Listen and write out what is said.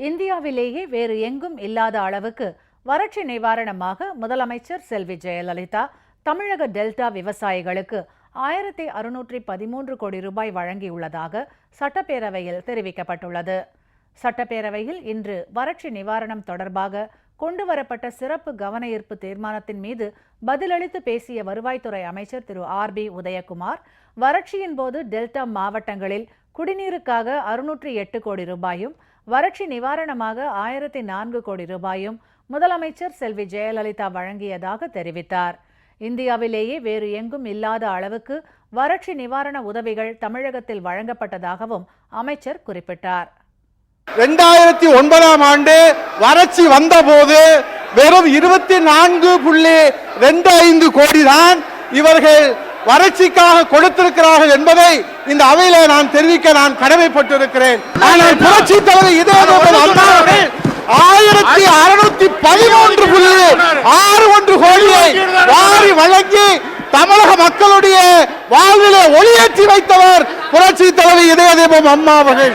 இந்தியாவிலேயே வேறு எங்கும் இல்லாத அளவுக்கு வறட்சி நிவாரணமாக முதலமைச்சர் செல்வி ஜெயலலிதா தமிழக டெல்டா விவசாயிகளுக்கு 1613 கோடி ரூபாய் வழங்கியுள்ளதாக சட்டப்பேரவையில் தெரிவிக்கப்பட்டுள்ளது. சட்டப்பேரவையில் இன்று வறட்சி நிவாரணம் தொடர்பாக கொண்டுவரப்பட்ட சிறப்பு கவன ஈர்ப்பு தீர்மானத்தின் மீது பதிலளித்து பேசிய வருவாய்த்துறை அமைச்சர் திரு ஆர்.பி. உதயகுமார், வறட்சியின் போது டெல்டா மாவட்டங்களில் குடிநீருக்காக 608 கோடி ரூபாயும் வறட்சி நிவாரணமாக 1004 கோடி ரூபாயும் முதலமைச்சர் செல்வி ஜெயலலிதா வழங்கியதாக தெரிவித்தார். இந்தியாவிலேயே வேறு எங்கும் இல்லாத அளவுக்கு வறட்சி நிவாரண உதவிகள் தமிழகத்தில் வழங்கப்பட்டதாகவும் அமைச்சர் குறிப்பிட்டார். 2009ஆம் ஆண்டு வறட்சி வந்தபோது வெறும் 24.25 கோடி தான் இவர்கள் வறட்சிக்காக கொடுத்திருக்கிறார்கள் என்பதை இந்த அவையிலே நான் தெரிவிக்க நான் கடமைப்பட்டிருக்கிறேன். ஆனால் புரட்சி தலைவர் இதயதூபன் அண்ணா அவர்கள் 1613.61 கோடியை வாரி வழங்கி தமிழக மக்களுடைய வாழ்விலே ஒளியேற்றி வைத்தவர் புரட்சி தலைவர் இதயதூபன் அம்மா அவர்கள்.